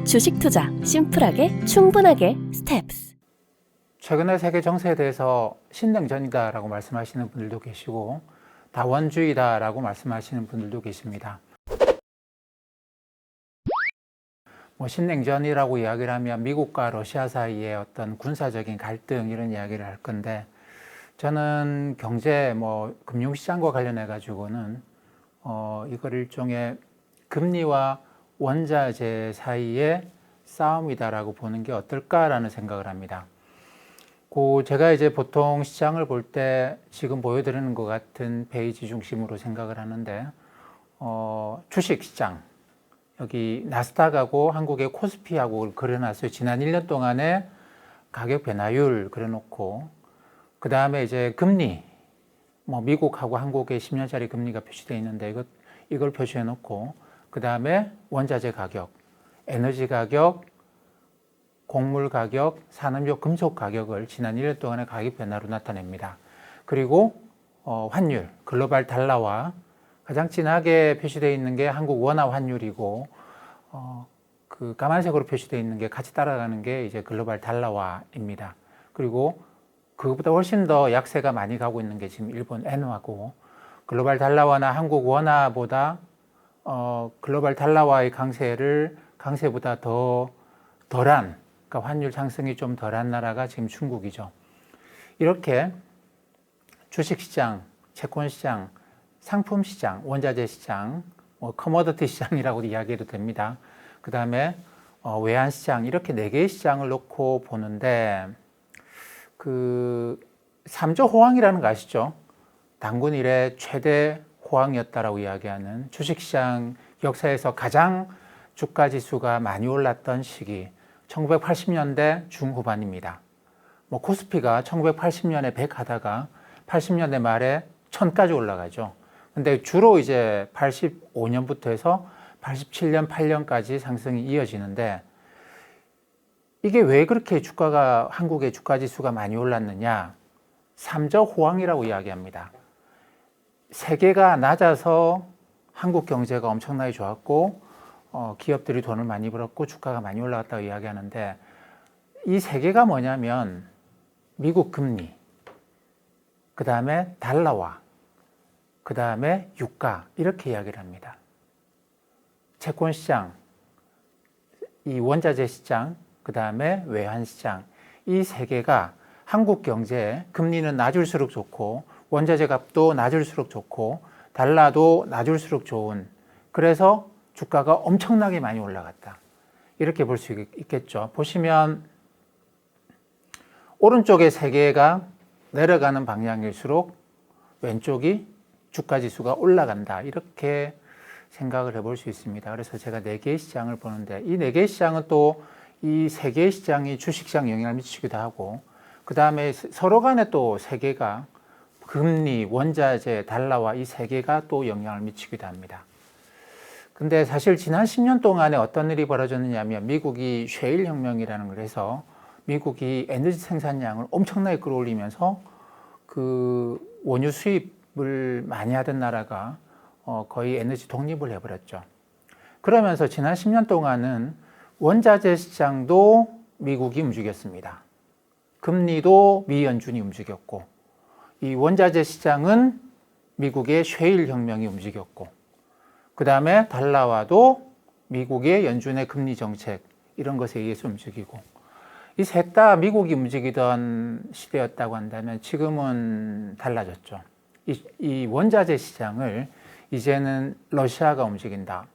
주식 투자 심플하게 충분하게 스텝스. 최근에 세계 정세에 대해서 신냉전이다라고 말씀하시는 분들도 계시고 다원주의다라고 말씀하시는 분들도 계십니다. 신냉전이라고 이야기를 하면 미국과 러시아 사이의 어떤 군사적인 갈등 이런 이야기를 할 건데, 저는 경제 금융시장과 관련해 가지고는 이걸 일종의 금리와 원자재 사이의 싸움이다라고 보는 게 어떨까라는 생각을 합니다. 제가 이제 보통 시장을 볼 때 지금 보여드리는 것 같은 페이지 중심으로 생각을 하는데, 주식 시장, 여기 나스닥하고 한국의 코스피하고 그려놨어요. 지난 1년 동안의 가격 변화율 그려놓고, 그 다음에 이제 금리, 미국하고 한국의 10년짜리 금리가 표시되어 있는데 이걸 표시해 놓고, 그 다음에 원자재 가격, 에너지 가격, 곡물 가격, 산업용 금속 가격을 지난 1년 동안의 가격 변화로 나타냅니다. 그리고 환율, 글로벌 달러와 가장 진하게 표시되어 있는 게 한국 원화 환율이고, 그 까만색으로 표시되어 있는 게 같이 따라가는 게 이제 글로벌 달러화입니다. 그리고 그것보다 훨씬 더 약세가 많이 가고 있는 게 지금 일본 엔화고, 글로벌 달러화나 한국 원화보다 글로벌 달러화의 강세보다 덜한, 그러니까 환율 상승이 좀 덜한 나라가 지금 중국이죠. 이렇게 주식시장, 채권시장, 상품시장, 원자재 시장, 커머더티 시장이라고 이야기해도 됩니다. 그 다음에 외환시장, 이렇게 4개의 시장을 놓고 보는데, 그 3조 호황이라는 거 아시죠? 단군 이래 최대 호황이었다라고 이야기하는, 주식시장 역사에서 가장 주가 지수가 많이 올랐던 시기 1980년대 중후반입니다. 코스피가 1980년에 100 하다가 80년대 말에 1000까지 올라가죠. 근데 주로 이제 85년부터 해서 87년, 8년까지 상승이 이어지는데, 이게 왜 그렇게 한국의 주가 지수가 많이 올랐느냐? 3저 호황이라고 이야기합니다. 세계가 낮아서 한국 경제가 엄청나게 좋았고, 기업들이 돈을 많이 벌었고 주가가 많이 올라갔다고 이야기하는데, 이 세 개가 뭐냐면 미국 금리, 그 다음에 달러화, 그 다음에 유가, 이렇게 이야기를 합니다. 채권시장, 이 원자재 시장, 그 다음에 외환시장, 이 세 개가 한국 경제에 금리는 낮을수록 좋고, 원자재 값도 낮을수록 좋고, 달러도 낮을수록 좋은, 그래서 주가가 엄청나게 많이 올라갔다, 이렇게 볼 수 있겠죠. 보시면 오른쪽의 세 개가 내려가는 방향일수록 왼쪽이 주가 지수가 올라간다, 이렇게 생각을 해볼 수 있습니다. 그래서 제가 4개의 시장을 보는데, 이 4개의 시장은 또 이 3개의 시장이 주식시장에 영향을 미치기도 하고, 그 다음에 서로 간에 또 3개가 금리, 원자재, 달러와 이 3개가 또 영향을 미치기도 합니다. 근데 사실 지난 10년 동안에 어떤 일이 벌어졌느냐 하면, 미국이 셰일 혁명이라는 걸 해서 미국이 에너지 생산량을 엄청나게 끌어올리면서 그 원유 수입을 많이 하던 나라가 거의 에너지 독립을 해버렸죠. 그러면서 지난 10년 동안은 원자재 시장도 미국이 움직였습니다. 금리도 미 연준이 움직였고, 이 원자재 시장은 미국의 셰일 혁명이 움직였고, 그 다음에 달러화도 미국의 연준의 금리 정책, 이런 것에 의해서 움직이고, 이 셋 다 미국이 움직이던 시대였다고 한다면 지금은 달라졌죠. 이 원자재 시장을 이제는 러시아가 움직인다.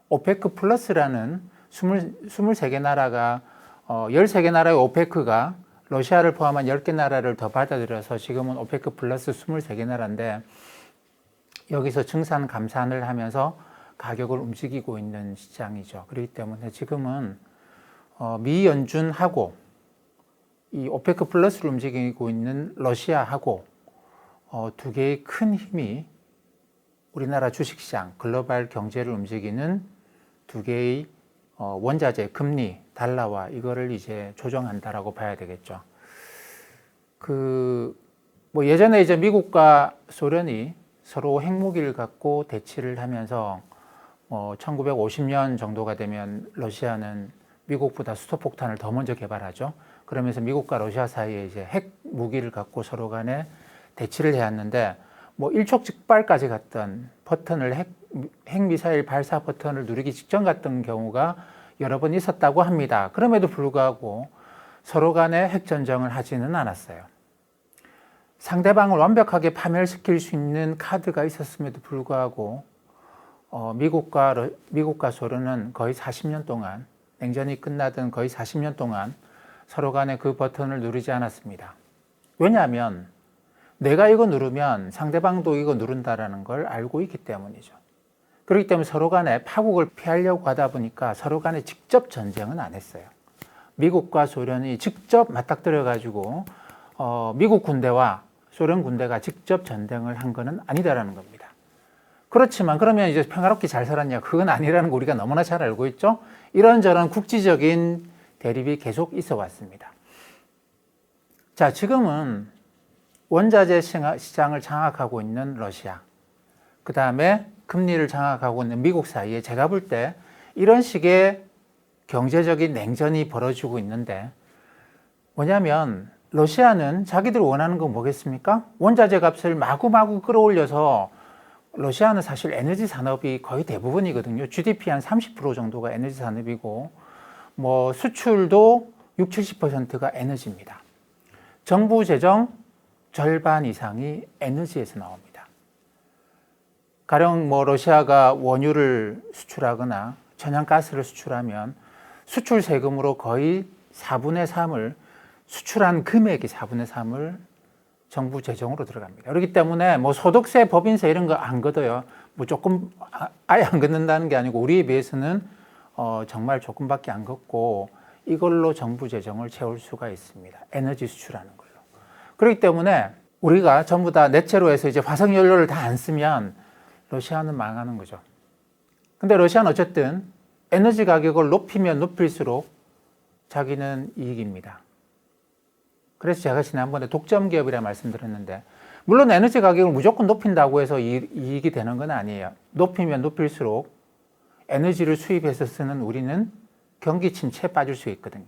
오페크 플러스라는 23개 나라가, 13개 나라의 오페크가 러시아를 포함한 10개 나라를 더 받아들여서 지금은 오페크 플러스 23개 나라인데, 여기서 증산 감산을 하면서 가격을 움직이고 있는 시장이죠. 그렇기 때문에 지금은 미 연준하고 이 오페크 플러스를 움직이고 있는 러시아하고 두 개의 큰 힘이 우리나라 주식시장, 글로벌 경제를 움직이는 두 개의 원자재, 금리, 달러화, 이거를 이제 조정한다라고 봐야 되겠죠. 예전에 이제 미국과 소련이 서로 핵무기를 갖고 대치를 하면서 1950년 정도가 되면 러시아는 미국보다 수소폭탄을 더 먼저 개발하죠. 그러면서 미국과 러시아 사이에 이제 핵 무기를 갖고 서로 간에 대치를 해왔는데 뭐 일촉즉발까지 갔던 버튼을 핵미사일 발사 버튼을 누르기 직전 갔던 경우가 여러 번 있었다고 합니다. 그럼에도 불구하고 서로 간에 핵전쟁을 하지는 않았어요. 상대방을 완벽하게 파멸시킬 수 있는 카드가 있었음에도 불구하고 미국과 소련은 거의 40년 동안 냉전이 끝나던 거의 40년 동안 서로 간에 그 버튼을 누르지 않았습니다. 왜냐하면 내가 이거 누르면 상대방도 이거 누른다라는 걸 알고 있기 때문이죠. 그렇기 때문에 서로 간에 파국을 피하려고 하다 보니까 서로 간에 직접 전쟁은 안 했어요. 미국과 소련이 직접 맞닥뜨려 가지고 미국 군대와 소련 군대가 직접 전쟁을 한 것은 아니다라는 겁니다. 그렇지만 그러면 이제 평화롭게 잘 살았냐? 그건 아니라는 거 우리가 너무나 잘 알고 있죠. 이런저런 국지적인 대립이 계속 있어 왔습니다. 자, 지금은 원자재 시장을 장악하고 있는 러시아, 그 다음에 금리를 장악하고 있는 미국 사이에 제가 볼 때 이런 식의 경제적인 냉전이 벌어지고 있는데 뭐냐면 러시아는 자기들 원하는 건 뭐겠습니까? 원자재 값을 마구마구 끌어올려서 러시아는 사실 에너지 산업이 거의 대부분이거든요. GDP 한 30% 정도가 에너지 산업이고 뭐 수출도 60, 70%가 에너지입니다. 정부 재정 절반 이상이 에너지에서 나옵니다. 가령 뭐 러시아가 원유를 수출하거나 천연가스를 수출하면 수출 세금으로 거의 4분의 3을 수출한 금액이 4분의 3을 정부 재정으로 들어갑니다. 그렇기 때문에 뭐 소득세, 법인세 이런 거 안 걷어요. 뭐 조금 아예 안 걷는다는 게 아니고 우리에 비해서는 정말 조금밖에 안 걷고 이걸로 정부 재정을 채울 수가 있습니다. 에너지 수출하는 걸로. 그렇기 때문에 우리가 전부 다 넷제로 해서 이제 화석연료를 다 안 쓰면 러시아는 망하는 거죠. 근데 러시아는 어쨌든 에너지 가격을 높이면 높일수록 자기는 이익입니다. 그래서 제가 지난번에 독점 기업이라 말씀드렸는데 물론 에너지 가격을 무조건 높인다고 해서 이익이 되는 건 아니에요. 높이면 높일수록 에너지를 수입해서 쓰는 우리는 경기 침체에 빠질 수 있거든요.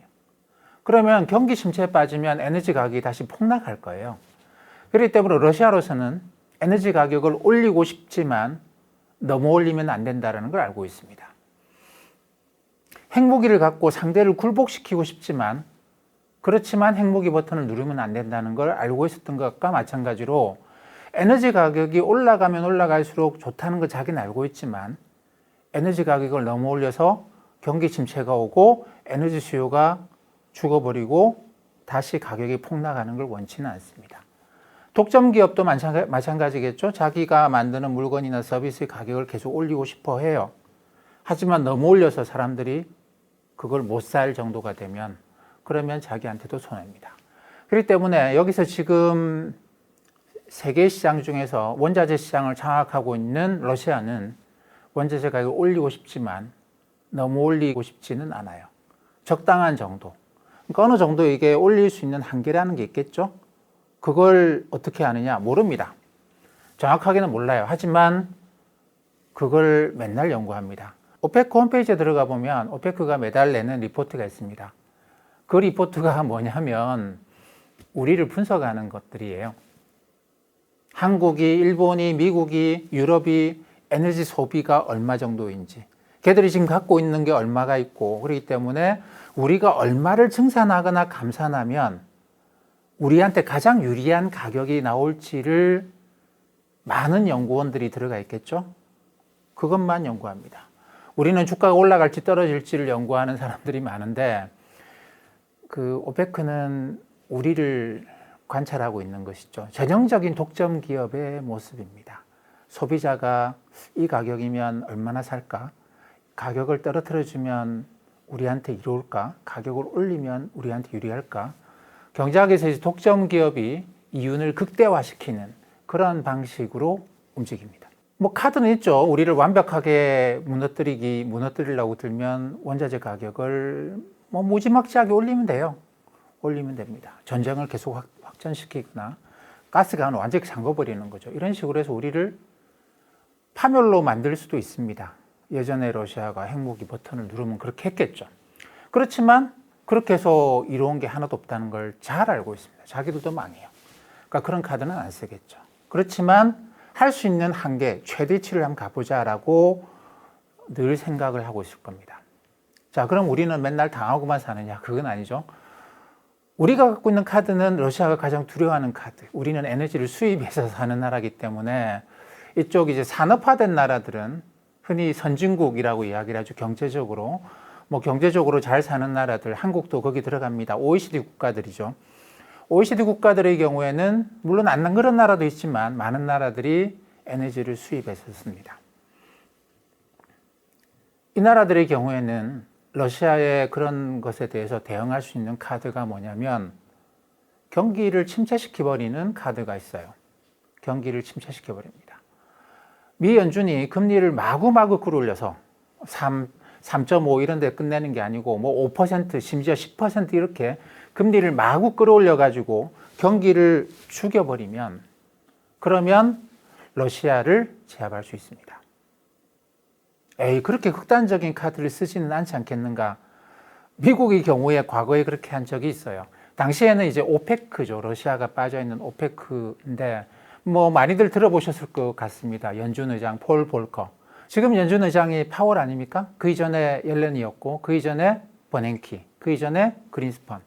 그러면 경기 침체에 빠지면 에너지 가격이 다시 폭락할 거예요. 그렇기 때문에 러시아로서는 에너지 가격을 올리고 싶지만 너무 올리면 안 된다는 걸 알고 있습니다. 핵무기를 갖고 상대를 굴복시키고 싶지만 그렇지만 핵무기 버튼을 누르면 안 된다는 걸 알고 있었던 것과 마찬가지로 에너지 가격이 올라가면 올라갈수록 좋다는 걸 자기는 알고 있지만 에너지 가격을 너무 올려서 경기 침체가 오고 에너지 수요가 죽어버리고 다시 가격이 폭락하는 걸 원치는 않습니다. 독점 기업도 마찬가지겠죠. 자기가 만드는 물건이나 서비스의 가격을 계속 올리고 싶어 해요. 하지만 너무 올려서 사람들이 그걸 못 살 정도가 되면 그러면 자기한테도 손해입니다. 그렇기 때문에 여기서 지금 세계 시장 중에서 원자재 시장을 장악하고 있는 러시아는 원자재 가격을 올리고 싶지만 너무 올리고 싶지는 않아요. 적당한 정도. 그러니까 어느 정도 이게 올릴 수 있는 한계라는 게 있겠죠. 그걸 어떻게 아느냐 모릅니다. 정확하게는 몰라요. 하지만 그걸 맨날 연구합니다. 오페크 홈페이지에 들어가 보면 오페크가 매달 내는 리포트가 있습니다. 그 리포트가 뭐냐면 우리를 분석하는 것들이에요. 한국이, 일본이, 미국이, 유럽이 에너지 소비가 얼마 정도인지 걔들이 지금 갖고 있는 게 얼마가 있고 그렇기 때문에 우리가 얼마를 증산하거나 감산하면 우리한테 가장 유리한 가격이 나올지를 많은 연구원들이 들어가 있겠죠. 그것만 연구합니다. 우리는 주가가 올라갈지 떨어질지를 연구하는 사람들이 많은데 그 오페크는 우리를 관찰하고 있는 것이죠. 전형적인 독점 기업의 모습입니다. 소비자가 이 가격이면 얼마나 살까? 가격을 떨어뜨려주면 우리한테 이로울까? 가격을 올리면 우리한테 유리할까? 경제학에서 이제 독점 기업이 이윤을 극대화시키는 그런 방식으로 움직입니다. 뭐 카드는 있죠. 우리를 완벽하게 무너뜨리려고 들면 원자재 가격을 뭐 무지막지하게 올리면 돼요. 올리면 됩니다. 전쟁을 계속 확전시키거나 가스가 완전히 잠궈버리는 거죠. 이런 식으로 해서 우리를 파멸로 만들 수도 있습니다. 예전에 러시아가 핵무기 버튼을 누르면 그렇게 했겠죠. 그렇지만 그렇게 해서 이루은 게 하나도 없다는 걸 잘 알고 있습니다. 자기들도 망해요. 그러니까 그런 카드는 안 쓰겠죠. 그렇지만 할 수 있는 한계, 최대치를 한번 가보자라고 늘 생각을 하고 있을 겁니다. 자, 그럼 우리는 맨날 당하고만 사느냐? 그건 아니죠. 우리가 갖고 있는 카드는 러시아가 가장 두려워하는 카드. 우리는 에너지를 수입해서 사는 나라이기 때문에 이쪽 이제 산업화된 나라들은 흔히 선진국이라고 이야기를 하죠. 경제적으로. 경제적으로 잘 사는 나라들, 한국도 거기 들어갑니다. OECD 국가들이죠. OECD 국가들의 경우에는 물론 안 그런 나라도 있지만 많은 나라들이 에너지를 수입해서 씁니다. 이 나라들의 경우에는 러시아의 그런 것에 대해서 대응할 수 있는 카드가 뭐냐면 경기를 침체시켜버리는 카드가 있어요. 경기를 침체시켜버립니다. 미 연준이 금리를 마구마구 끌어올려서 3.5 이런 데 끝내는 게 아니고 5% 심지어 10% 이렇게 금리를 마구 끌어올려 가지고 경기를 죽여버리면 그러면 러시아를 제압할 수 있습니다. 그렇게 극단적인 카드를 쓰지는 않지 않겠는가? 미국의 경우에 과거에 그렇게 한 적이 있어요. 당시에는 이제 오페크죠. 러시아가 빠져있는 오페크인데 많이들 들어보셨을 것 같습니다. 연준 의장 폴 볼커. 지금 연준 의장이 파월 아닙니까? 그 이전에 옐렌이었고 그 이전에 버냉키, 그 이전에 그린스펀.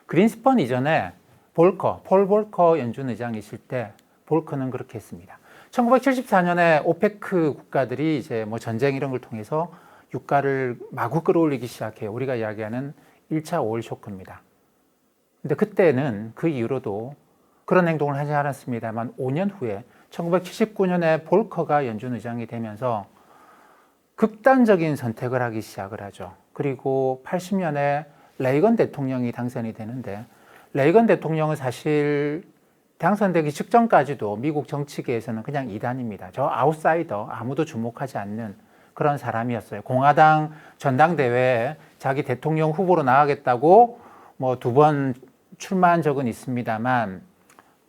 그린스펀 이전에 폴 볼커 연준 의장이실 때 볼커는 그렇게 했습니다. 1974년에 오페크 국가들이 이제 전쟁 이런 걸 통해서 유가를 마구 끌어올리기 시작해요. 우리가 이야기하는 1차 오일 쇼크입니다. 근데 그때는 그 이후로도 그런 행동을 하지 않았습니다만 5년 후에 1979년에 볼커가 연준 의장이 되면서 극단적인 선택을 하기 시작을 하죠. 그리고 80년에 레이건 대통령이 당선이 되는데 레이건 대통령은 사실 당선되기 직전까지도 미국 정치계에서는 그냥 이단입니다. 저 아웃사이더, 아무도 주목하지 않는 그런 사람이었어요. 공화당 전당대회에 자기 대통령 후보로 나가겠다고 2번 출마한 적은 있습니다만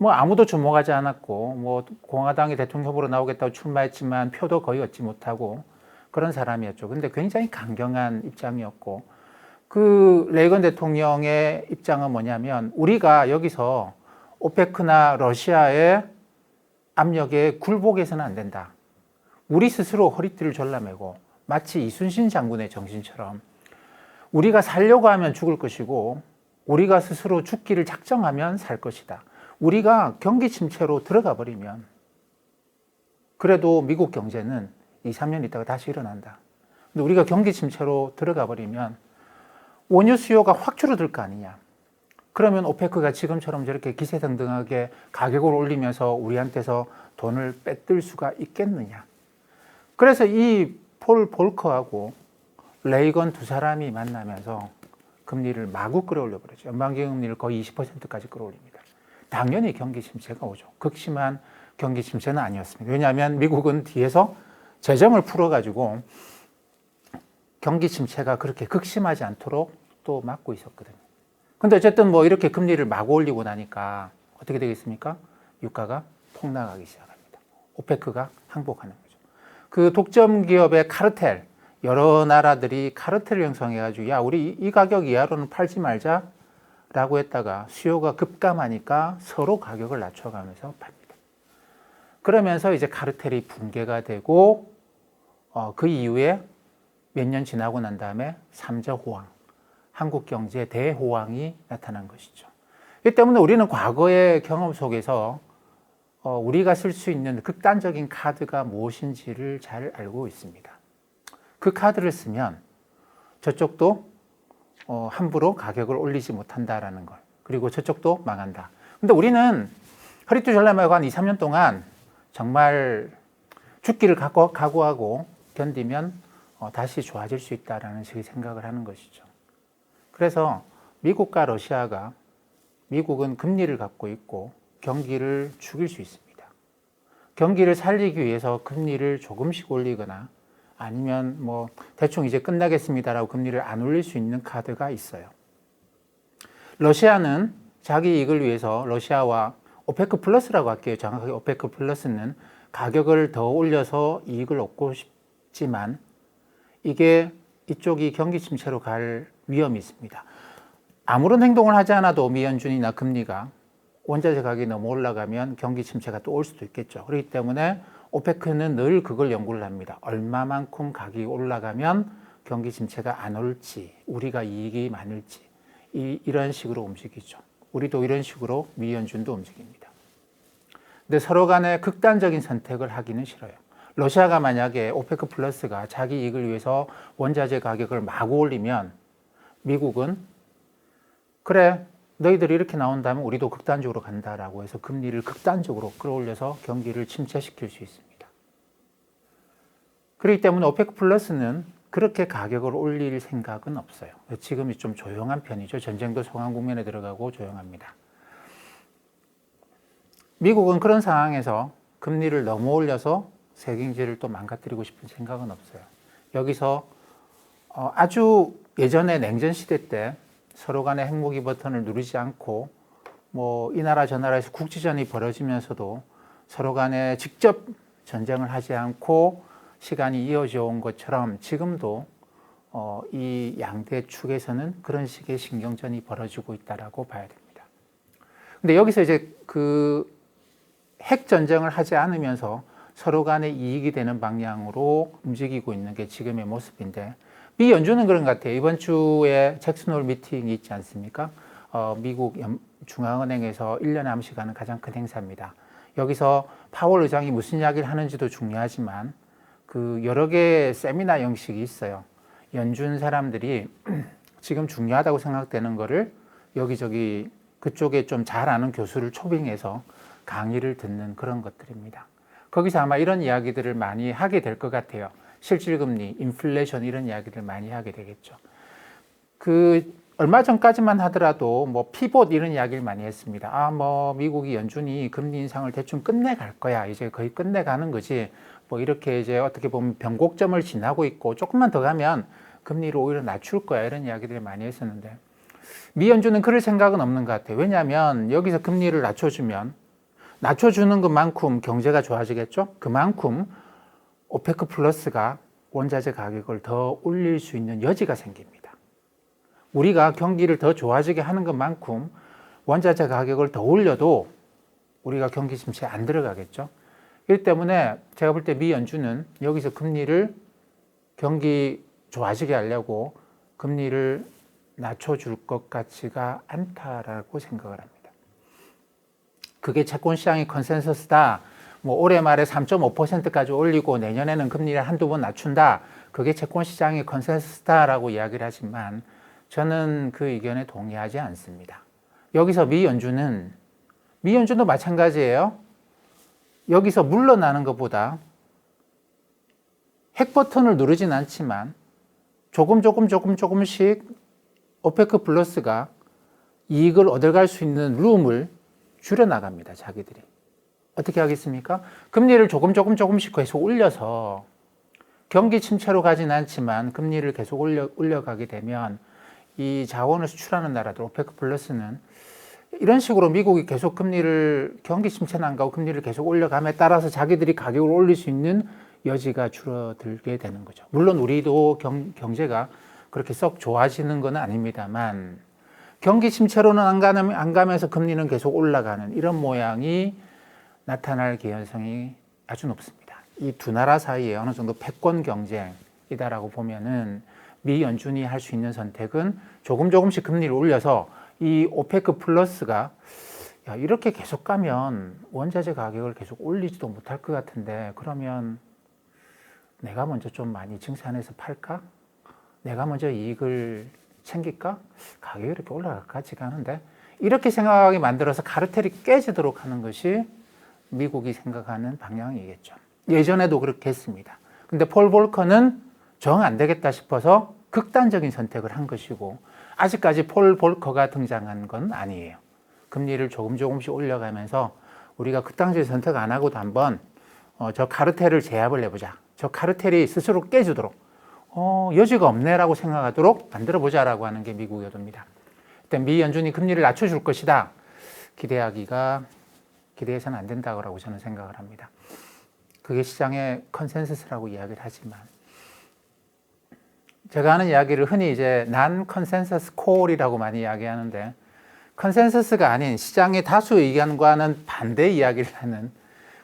아무도 주목하지 않았고 공화당이 대통령 후보로 나오겠다고 출마했지만 표도 거의 얻지 못하고 그런 사람이었죠. 근데 굉장히 강경한 입장이었고 그 레이건 대통령의 입장은 뭐냐면 우리가 여기서 오페크나 러시아의 압력에 굴복해서는 안 된다. 우리 스스로 허리띠를 졸라매고 마치 이순신 장군의 정신처럼 우리가 살려고 하면 죽을 것이고 우리가 스스로 죽기를 작정하면 살 것이다. 우리가 경기 침체로 들어가 버리면 그래도 미국 경제는 2, 3년 있다가 다시 일어난다. 근데 우리가 경기 침체로 들어가 버리면 원유 수요가 확 줄어들 거 아니냐. 그러면 오페크가 지금처럼 저렇게 기세등등하게 가격을 올리면서 우리한테서 돈을 뺏들 수가 있겠느냐. 그래서 이 폴 볼커하고 레이건 두 사람이 만나면서 금리를 마구 끌어올려 버렸죠. 연방기 금리를 거의 20%까지 끌어올립니다. 당연히 경기 침체가 오죠. 극심한 경기 침체는 아니었습니다. 왜냐하면 미국은 뒤에서 재정을 풀어가지고 경기 침체가 그렇게 극심하지 않도록 또 막고 있었거든요. 근데 어쨌든 이렇게 금리를 마구 올리고 나니까 어떻게 되겠습니까? 유가가 폭락하기 시작합니다. 오페크가 항복하는 거죠. 그 독점 기업의 카르텔, 여러 나라들이 카르텔을 형성해가지고 야, 우리 이 가격 이하로는 팔지 말자라고 했다가 수요가 급감하니까 서로 가격을 낮춰가면서 팝니다. 그러면서 이제 카르텔이 붕괴가 되고 그 이후에 몇 년 지나고 난 다음에 삼저호황, 한국 경제 대호황이 나타난 것이죠. 이 때문에 우리는 과거의 경험 속에서 우리가 쓸 수 있는 극단적인 카드가 무엇인지를 잘 알고 있습니다. 그 카드를 쓰면 저쪽도 함부로 가격을 올리지 못한다라는 걸. 그리고 저쪽도 망한다. 근데 우리는 허리띠 졸라매고 한 2, 3년 동안 정말 죽기를 각오하고 견디면 다시 좋아질 수 있다라는 식의 생각을 하는 것이죠. 그래서 미국과 러시아가 미국은 금리를 갖고 있고 경기를 죽일 수 있습니다. 경기를 살리기 위해서 금리를 조금씩 올리거나 아니면 대충 이제 끝나겠습니다라고 금리를 안 올릴 수 있는 카드가 있어요. 러시아는 자기 이익을 위해서 러시아와 오페크 플러스라고 할게요. 정확하게 오페크 플러스는 가격을 더 올려서 이익을 얻고 싶지만 이게 이쪽이 경기 침체로 갈 위험이 있습니다. 아무런 행동을 하지 않아도 미연준이나 금리가 원자재 가격이 너무 올라가면 경기 침체가 또 올 수도 있겠죠. 그렇기 때문에 오페크는 늘 그걸 연구를 합니다. 얼마만큼 가격이 올라가면 경기 침체가 안 올지, 우리가 이익이 많을지 이런 식으로 움직이죠. 우리도 이런 식으로 미연준도 움직입니다. 근데 서로 간에 극단적인 선택을 하기는 싫어요. 러시아가 만약에 오페크 플러스가 자기 이익을 위해서 원자재 가격을 마구 올리면 미국은 그래 너희들이 이렇게 나온다면 우리도 극단적으로 간다라고 해서 금리를 극단적으로 끌어올려서 경기를 침체시킬 수 있습니다. 그렇기 때문에 오페크 플러스는 그렇게 가격을 올릴 생각은 없어요. 지금이 좀 조용한 편이죠. 전쟁도 소강 국면에 들어가고 조용합니다. 미국은 그런 상황에서 금리를 너무 올려서 세계 경제를 또 망가뜨리고 싶은 생각은 없어요. 여기서 아주 예전에 냉전 시대 때 서로 간에 핵무기 버튼을 누르지 않고 뭐 이 나라 저 나라에서 국지전이 벌어지면서도 서로 간에 직접 전쟁을 하지 않고 시간이 이어져 온 것처럼 지금도 이 양대 축에서는 그런 식의 신경전이 벌어지고 있다라고 봐야 됩니다. 근데 여기서 이제 그 핵 전쟁을 하지 않으면서 서로 간에 이익이 되는 방향으로 움직이고 있는 게 지금의 모습인데 미 연준은 그런 것 같아요. 이번 주에 잭슨홀 미팅이 있지 않습니까? 미국 중앙은행에서 1년에 한 번씩 하는 가장 큰 행사입니다. 여기서 파월 의장이 무슨 이야기를 하는지도 중요하지만 그 여러 개의 세미나 형식이 있어요. 연준 사람들이 지금 중요하다고 생각되는 거를 여기저기 그쪽에 좀 잘 아는 교수를 초빙해서 강의를 듣는 그런 것들입니다. 거기서 아마 이런 이야기들을 많이 하게 될 것 같아요. 실질금리, 인플레이션 이런 이야기를 많이 하게 되겠죠. 그 얼마 전까지만 하더라도 뭐 피봇 이런 이야기를 많이 했습니다. 뭐 미국이 연준이 금리 인상을 대충 끝내갈 거야. 이제 거의 끝내가는 거지. 뭐 이렇게 이제 어떻게 보면 변곡점을 지나고 있고 조금만 더 가면 금리를 오히려 낮출 거야. 이런 이야기들을 많이 했었는데 미 연준은 그럴 생각은 없는 것 같아요. 왜냐하면 여기서 금리를 낮춰주는 것만큼 경제가 좋아지겠죠. 그만큼 오페크 플러스가 원자재 가격을 더 올릴 수 있는 여지가 생깁니다. 우리가 경기를 더 좋아지게 하는 것만큼 원자재 가격을 더 올려도 우리가 경기 침체에 안 들어가겠죠. 그렇기 때문에 제가 볼 때 미 연준은 여기서 금리를 경기 좋아지게 하려고 금리를 낮춰줄 것 같지가 않다라고 생각을 합니다. 그게 채권 시장의 컨센서스다. 뭐 올해 말에 3.5%까지 올리고 내년에는 금리를 한두 번 낮춘다. 그게 채권 시장의 컨센서스다라고 이야기를 하지만 저는 그 의견에 동의하지 않습니다. 여기서 미 연준도 마찬가지예요. 여기서 물러나는 것보다 핵 버튼을 누르진 않지만 조금씩 오페크 플러스가 이익을 얻어갈 수 있는 룸을 줄여나갑니다. 자기들이. 어떻게 하겠습니까? 금리를 조금씩 계속 올려서 경기 침체로 가진 않지만 금리를 계속 올려가게 되면 이 자원을 수출하는 나라들 오페크 플러스는 이런 식으로 미국이 계속 금리를 경기 침체는 안 가고 금리를 계속 올려감에 따라서 자기들이 가격을 올릴 수 있는 여지가 줄어들게 되는 거죠. 물론 우리도 경제가 그렇게 썩 좋아지는 건 아닙니다만 경기 침체로는 안 가면서 금리는 계속 올라가는 이런 모양이 나타날 개연성이 아주 높습니다. 이 두 나라 사이에 어느 정도 패권 경쟁이다라고 보면은 미 연준이 할 수 있는 선택은 조금씩 금리를 올려서 이 오페크 플러스가 이렇게 계속 가면 원자재 가격을 계속 올리지도 못할 것 같은데 그러면 내가 먼저 좀 많이 증산해서 팔까? 내가 먼저 이익을 챙길까? 가격이 이렇게 올라갈 것 같지가 않은데 이렇게 생각하게 만들어서 카르텔이 깨지도록 하는 것이 미국이 생각하는 방향이겠죠. 예전에도 그렇게 했습니다. 근데 폴 볼커는 정 안 되겠다 싶어서 극단적인 선택을 한 것이고 아직까지 폴 볼커가 등장한 건 아니에요. 금리를 조금씩 올려가면서 우리가 극단적인 선택 안 하고도 한번 저 카르텔을 제압을 해보자. 저 카르텔이 스스로 깨지도록 여지가 없네라고 생각하도록 만들어보자라고 하는 게 미국 의도입니다. 일단 미 연준이 금리를 낮춰줄 것이다. 기대해서는 안 된다고 저는 생각을 합니다. 그게 시장의 컨센서스라고 이야기를 하지만 제가 하는 이야기를 흔히 이제 난 컨센서스 콜이라고 많이 이야기하는데, 컨센서스가 아닌 시장의 다수 의견과는 반대 이야기를 하는,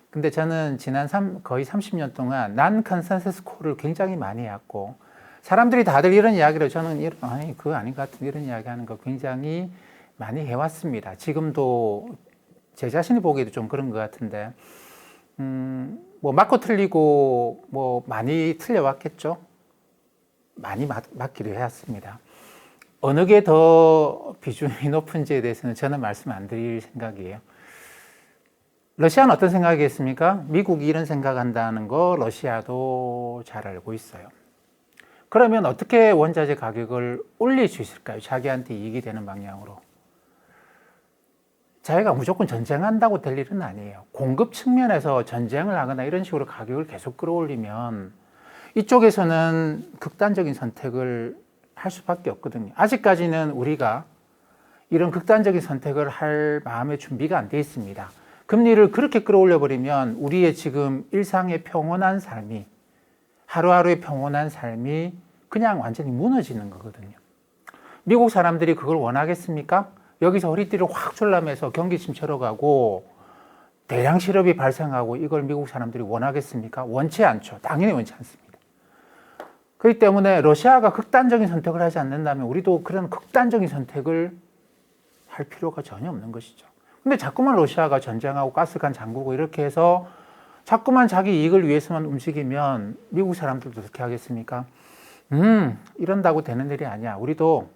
근데 저는 지난 거의 30년 동안 난 컨센서스 콜을 굉장히 많이 해왔고, 사람들이 다들 이런 이야기를 저는 아니 그거 아닌 것 같은 이런 이야기 하는 거 굉장히 많이 해왔습니다. 지금도 제 자신이 보기에도 좀 그런 것 같은데, 뭐 맞고 틀리고 뭐 많이 틀려왔겠죠. 많이 맞기도 해왔습니다. 어느 게 더 비중이 높은지에 대해서는 저는 말씀 안 드릴 생각이에요. 러시아는 어떤 생각이겠습니까? 미국이 이런 생각한다는 거 러시아도 잘 알고 있어요. 그러면 어떻게 원자재 가격을 올릴 수 있을까요? 자기한테 이익이 되는 방향으로. 자기가 무조건 전쟁한다고 될 일은 아니에요. 공급 측면에서 전쟁을 하거나 이런 식으로 가격을 계속 끌어올리면 이쪽에서는 극단적인 선택을 할 수밖에 없거든요. 아직까지는 우리가 이런 극단적인 선택을 할 마음의 준비가 안 돼 있습니다. 금리를 그렇게 끌어올려 버리면 우리의 지금 일상의 평온한 삶이, 하루하루의 평온한 삶이 그냥 완전히 무너지는 거거든요. 미국 사람들이 그걸 원하겠습니까? 여기서 허리띠를 확 졸라매서 경기 침체로 가고 대량 실업이 발생하고 이걸 미국 사람들이 원하겠습니까? 원치 않죠. 당연히 원치 않습니다. 그렇기 때문에 러시아가 극단적인 선택을 하지 않는다면 우리도 그런 극단적인 선택을 할 필요가 전혀 없는 것이죠. 근데 자꾸만 러시아가 전쟁하고 가스관 잠그고 이렇게 해서 자꾸만 자기 이익을 위해서만 움직이면 미국 사람들도 어떻게 하겠습니까? 이런다고 되는 일이 아니야. 우리도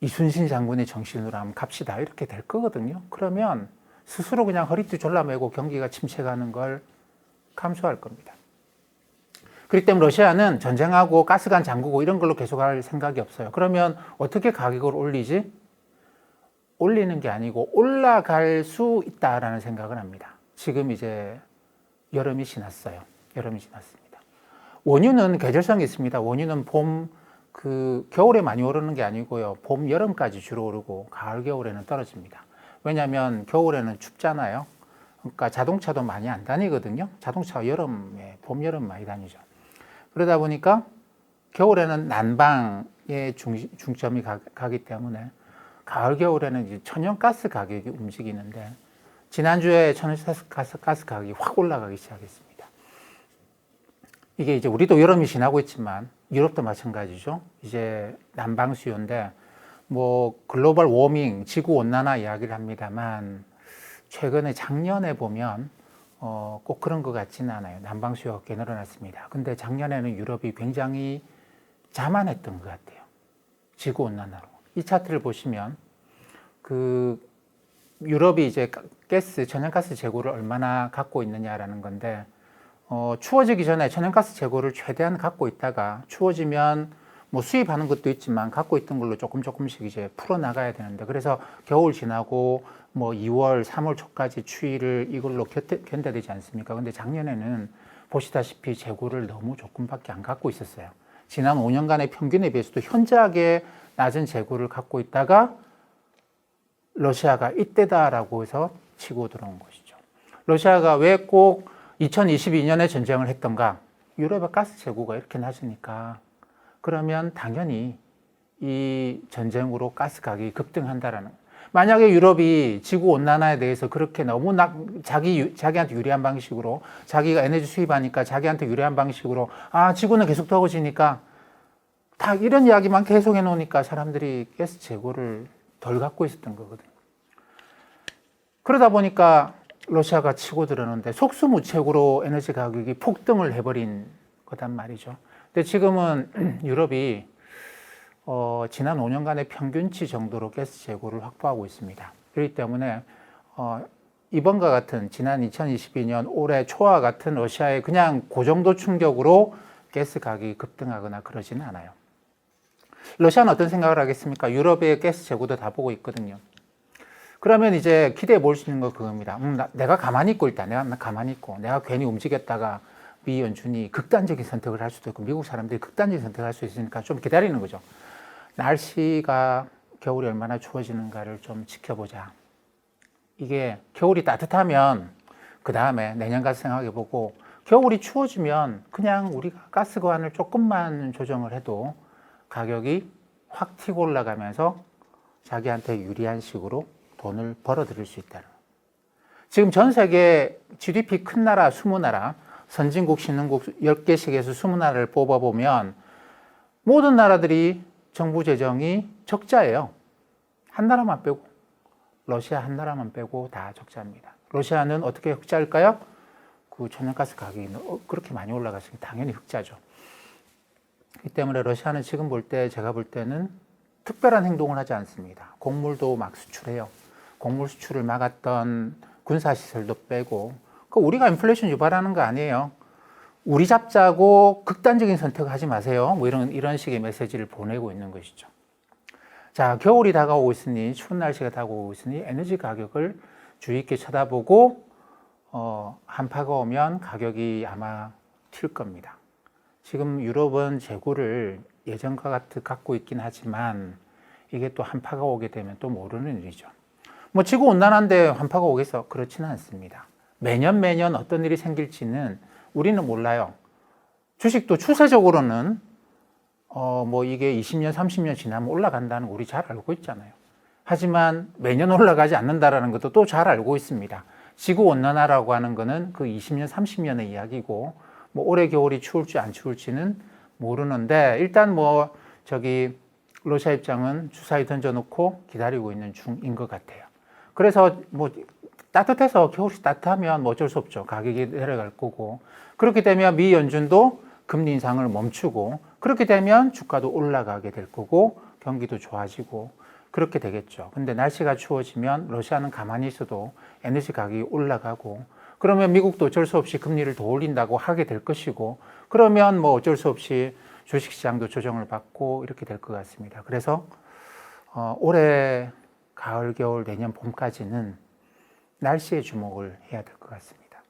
이순신 장군의 정신으로 한번 갑시다. 이렇게 될 거거든요. 그러면 스스로 그냥 허리띠 졸라매고 경기가 침체가는 걸 감수할 겁니다. 그렇기 때문에 러시아는 전쟁하고 가스관 잠그고 이런 걸로 계속할 생각이 없어요. 그러면 어떻게 가격을 올리지? 올리는 게 아니고 올라갈 수 있다라는 생각을 합니다. 지금 이제 여름이 지났어요. 여름이 지났습니다. 원유는 계절성이 있습니다. 원유는 겨울에 많이 오르는 게 아니고요. 봄, 여름까지 주로 오르고 가을, 겨울에는 떨어집니다. 왜냐하면 겨울에는 춥잖아요. 그러니까 자동차도 많이 안 다니거든요. 자동차가 봄, 여름 많이 다니죠. 그러다 보니까 겨울에는 난방에 중점이 가기 때문에 가을, 겨울에는 이제 천연가스 가격이 움직이는데 지난주에 천연가스 가격이 확 올라가기 시작했습니다. 이게 이제 우리도 여름이 지나고 있지만 유럽도 마찬가지죠. 이제 난방 수요인데 뭐 글로벌 워밍, 지구 온난화 이야기를 합니다만 최근에 작년에 보면 꼭 그런 것 같지는 않아요. 난방 수요가 꽤 늘어났습니다. 근데 작년에는 유럽이 굉장히 자만했던 것 같아요. 지구 온난화로. 이 차트를 보시면 유럽이 이제 천연가스 재고를 얼마나 갖고 있느냐라는 건데 추워지기 전에 천연가스 재고를 최대한 갖고 있다가 추워지면 뭐 수입하는 것도 있지만 갖고 있던 걸로 조금씩 이제 풀어 나가야 되는데 그래서 겨울 지나고 뭐 2월, 3월 초까지 추위를 이걸로 견뎌되지 않습니까? 근데 작년에는 보시다시피 재고를 너무 조금밖에 안 갖고 있었어요. 지난 5년간의 평균에 비해서도 현저하게 낮은 재고를 갖고 있다가 러시아가 이때다라고 해서 치고 들어온 것이죠. 러시아가 왜 꼭 2022년에 전쟁을 했던가? 유럽의 가스 재고가 이렇게 낮으니까 그러면 당연히 이 전쟁으로 가스 가격이 급등한다라는 거예요. 만약에 유럽이 지구 온난화에 대해서 그렇게 너무 자기한테 유리한 방식으로 자기가 에너지 수입하니까 자기한테 유리한 방식으로 지구는 계속 더워지니까 다 이런 이야기만 계속 해놓으니까 사람들이 가스 재고를 덜 갖고 있었던 거거든요. 그러다 보니까 러시아가 치고 들었는데 속수무책으로 에너지 가격이 폭등을 해버린 거단 말이죠. 근데 지금은 유럽이 지난 5년간의 평균치 정도로 가스 재고를 확보하고 있습니다. 그렇기 때문에 이번과 같은 지난 2022년 올해 초와 같은 러시아의 그냥 그 정도 충격으로 가스 가격이 급등하거나 그러지는 않아요. 러시아는 어떤 생각을 하겠습니까? 유럽의 가스 재고도 다 보고 있거든요. 그러면 이제 기대해 볼 수 있는 건 그겁니다. 내가 가만히 있고 있다. 내가 가만히 있고 내가 괜히 움직였다가 미 연준이 극단적인 선택을 할 수도 있고 미국 사람들이 극단적인 선택을 할 수 있으니까 좀 기다리는 거죠. 날씨가 겨울이 얼마나 추워지는가를 좀 지켜보자. 이게 겨울이 따뜻하면 그 다음에 내년 가서 생각해 보고 겨울이 추워지면 그냥 우리가 가스관을 조금만 조정을 해도 가격이 확 튀고 올라가면서 자기한테 유리한 식으로 돈을 벌어들일 수 있다는 거예요. 지금 전 세계 GDP 큰 나라 20나라, 선진국, 신흥국 10개씩에서 20나라를 뽑아보면 모든 나라들이 정부 재정이 적자예요. 한 나라만 빼고, 러시아 한 나라만 빼고 다 적자입니다. 러시아는 어떻게 흑자일까요? 그 천연가스 가격이 그렇게 많이 올라갔으니 당연히 흑자죠. 이 때문에 러시아는 지금 볼 때, 제가 볼 때는 특별한 행동을 하지 않습니다. 곡물도 막 수출해요. 곡물 수출을 막았던 군사시설도 빼고, 그 우리가 인플레이션 유발하는 거 아니에요. 우리 잡자고 극단적인 선택을 하지 마세요. 뭐 이런 식의 메시지를 보내고 있는 것이죠. 자, 겨울이 다가오고 있으니, 추운 날씨가 다가오고 있으니 에너지 가격을 주의 있게 쳐다보고 한파가 오면 가격이 아마 튈 겁니다. 지금 유럽은 재고를 예전과 같이 갖고 있긴 하지만 이게 또 한파가 오게 되면 또 모르는 일이죠. 뭐 지구 온난화인데 한파가 오겠어? 그렇지는 않습니다. 매년 어떤 일이 생길지는 우리는 몰라요. 주식도 추세적으로는 뭐 이게 20년, 30년 지나면 올라간다는 거 우리 잘 알고 있잖아요. 하지만 매년 올라가지 않는다라는 것도 또 잘 알고 있습니다. 지구 온난화라고 하는 거는 그 20년, 30년의 이야기고 뭐 올해 겨울이 추울지 안 추울지는 모르는데 일단 뭐 러시아 입장은 주사위 던져놓고 기다리고 있는 중인 것 같아요. 그래서 뭐 따뜻해서 겨울이 따뜻하면 뭐 어쩔 수 없죠. 가격이 내려갈 거고 그렇게 되면 미 연준도 금리 인상을 멈추고 그렇게 되면 주가도 올라가게 될 거고 경기도 좋아지고 그렇게 되겠죠. 근데 날씨가 추워지면 러시아는 가만히 있어도 에너지 가격이 올라가고 그러면 미국도 어쩔 수 없이 금리를 더 올린다고 하게 될 것이고 그러면 뭐 어쩔 수 없이 주식시장도 조정을 받고 이렇게 될 것 같습니다. 그래서 올해 가을, 겨울, 내년 봄까지는 날씨에 주목을 해야 될 것 같습니다.